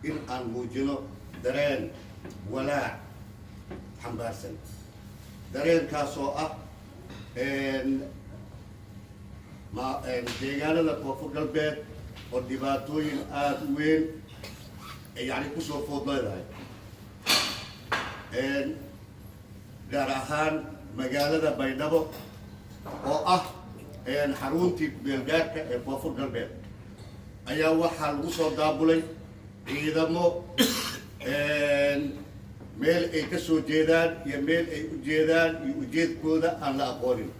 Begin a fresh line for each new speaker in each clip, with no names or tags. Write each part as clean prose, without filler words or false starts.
in aan muujino dareen walaac xambaarsan dareenkaasoo ah deegaanada koonfur galbeed oo dhibaatooyin aada u weyn yani kusoo food leedahay gaar ahaan magaalada baydhabo oo ah xaruntii beelgaarka ee koonfur galbeed ayaa waxaa lagu soo daabulay ciidamo meel ay ka soo jeedaan iyo meel ay u jeedaan iyo ujeedkooda aan la aqoonin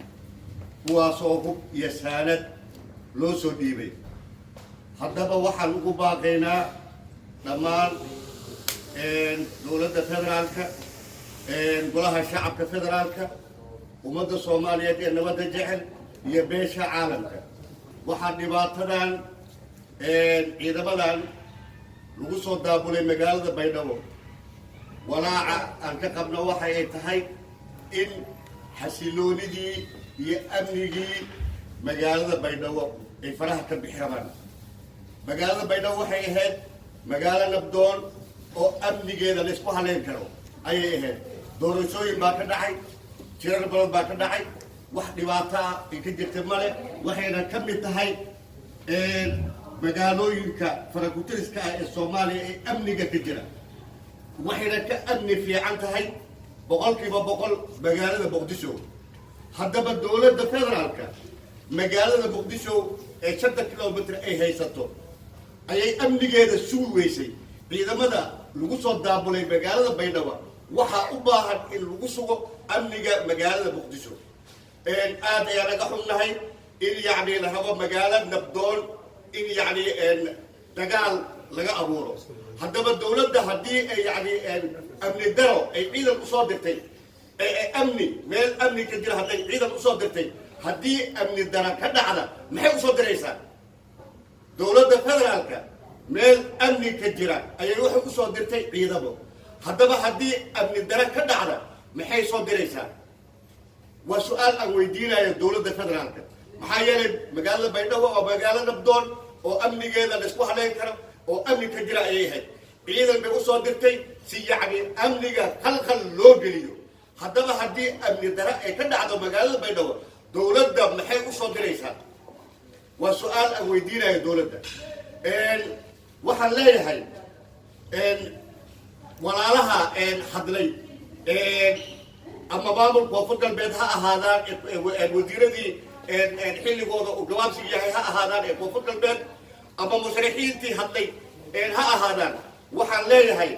kuwaasoo hub iyo saanad loo soo dhiibay haddaba waxaan ugu baaqaynaa dhammaan dowladda federaalka golaha shacabka federaalka ummadda soomaaliyeed ee nabadda jecel iyo beesha caalamka waxaa dhibaatadan ciidamadan lagu soo daabulay magaalada baydhabo walaaca aan ka qabno waxa ay tahay in xasiloonidii iyo amnigii magaalada baydhabo ay faraha ka bixi rabaan magaalada baydhabo waxay ahayd magaalo nabdoon oo amnigeeda la isku haleyn karo ayay ahayd doorashooyin baa ka dhacay jirar badan baa ka dhacay wax dhibaato ah ay ka jirta male waxayna ka mid tahay magaalooyinka farakutiriska ah ee soomaaliya ee amniga ka jira waxayna ka amni fiican tahay boqolkiiba boqol magaalada muqdisho haddaba dowladda federaalka magaalada muqdisho ee 5 kilomitr ay haysato ayay amnigeeda sugi weysay ciidamada lagu soo daabulay magaalada baydhabo waxaa u baahan in lagu sugo amniga magaalada muqdisho aad ayaa naga xunnahay in yacni la rabo magaalo nabdoon in yacni dagaal laga abuuro haddaba dowladda haddii ay yacni amni daro ay ciidan usoo dirtay amni meel amni ka jira hadday ciidan usoo dirtay haddii amni dara ka dhacda maxay usoo diraysaa dowladda federaalka meel amni ka jira ayay waxay usoo dirtay ciidamo haddaba haddii amni dara ka dhacda maxay soo diraysaa waa su-aal aan weydiinayo dowladda federaalka maxaa yeelay magaalada baydhabo oo magaalo nabdoon oo amnigeeda la isku haleyn karo oo amni ka jira ayay ahayd ciidan bay usoo dirtay si yacni amniga khalkhal loo geliyo haddaba haddii amni dara ay ka dhacdo magaalada baydhabo dowladda maxay usoo diraysaa waa su-aal aan weydiinayo dowladda waxaan leeyahay walaalaha hadlay ama maamul koonfur galbeed ha ahaadaan wasiiradii xilligooda uu gabaabsiga yahay ha ahaadaan ee koonfur galbeed ama musharixiintii hadlay ha ahaadaan waxaan leeyahay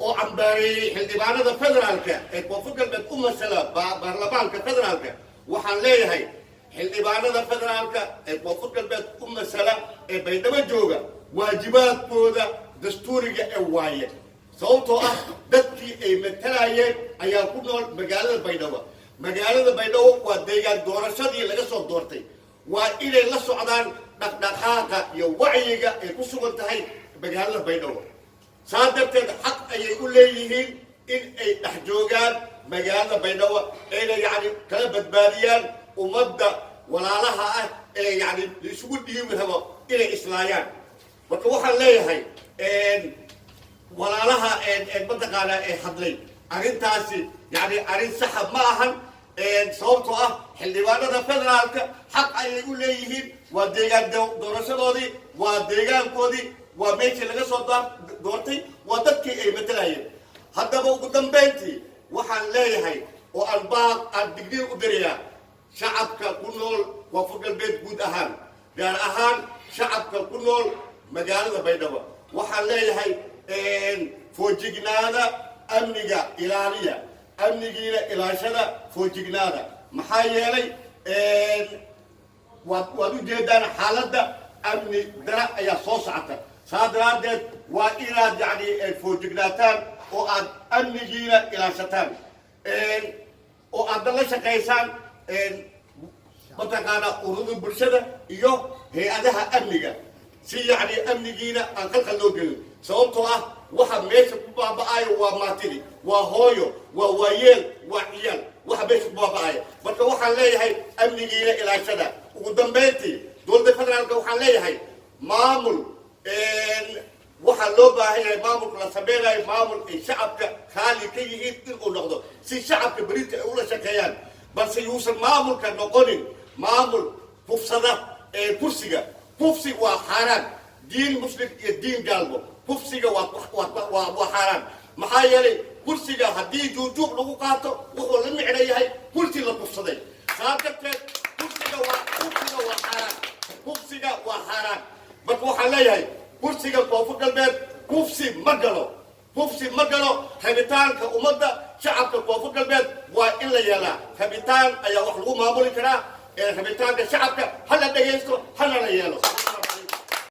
oo cambaareeyey xildhibaanada federaalka ee koonfur galbeed u masala baarlamaanka federaalka waxaan leeyahay xildhibaanada federaalka ee koonfur galbeed u masala ee baydhabo jooga waajibaadkooda dastuuriga ee waaye sababtoo ah dadkii ay matalayeen ayaa ku nool magaalada baydhabo magaalada baydhabo waa deegaan doorashadii laga soo doortay waa inay la socdaan dhaqdhaqaaqa iyo wacyiga ay ku sugan tahay magaalada baydhabo saa darteed xaq ayay u leeyihiin in ay dhex joogaan magaalada baydhabo ayna yacni kala badbaadiyaan ummadda walaalaha ah ee yacni laisugu dhiibi rabo inay islaayaan marka waxaan leeyahay walaalaha mataqaanaa ee hadlay arrintaasi yacni arrin saxa ma ahan sababtoo ah xildhibaanada federaalka xaq ayay u leeyihiin waa deegaan doorashadoodii waa deegaankoodii waa meeshii laga soo doortay waa dadkii ay matalayeen haddaba ugu dambayntii waxaan leeyahay oo aan digniin u dirayaa shacabka ku nool koonfur galbeed guud ahaan gaar ahaan shacabka ku nool magaalada baydhabo waxaan leeyahay foojignaada amniga ilaaliya amnigiina ilaashada foojignaada maxaa yeelay waad u jeedaan xaaladda amni dara ayaa soo socota saa daraaddeed waa inaad yacni foojignaataan oo aad amnigiina ilaashataan oo aadna la shaqaysaan mataqaanaa ururada bulshada iyo hay-adaha amniga si yacni amnigiina aan khalkhal loo gelin sababtoo ah waxa meesha ku baaba'ayo waa maatidi waa hooyo waa waayeel waa ciyaal waxa meesha ku baaba'aya marka waxaan leeyahay amnigiina ilaashada ugu dambayntii dowladda federaalka waxaan leeyahay maamul waxaa loo baahan yahay maamulka la sameynayo maamul ay shacabka khaali ka yihiin inuu noqdo si shacabka berita ay ula shaqeeyaan balse yuusan maamulka noqonin maamul kufsada ee kursiga kufsi waa xaaraan diin muslim iyo diin gaalbo kufsiga waa xaaraan maxaa yeelay kursiga haddii juujuub lagu qaato wuxuu la micno yahay kursi la kufsaday saa darteed kursiga waa xaaraan kufsiga waa xaaraan marka waxaan leeyahay kursiga koonfur galbeed kufsi ma galo rabitaanka ummadda shacabka koonfur galbeed waa in la yeelaa rabitaan ayaa wax lagu maamuli karaa rabitaanka shacabka ha la dhegaysto hana la yeelo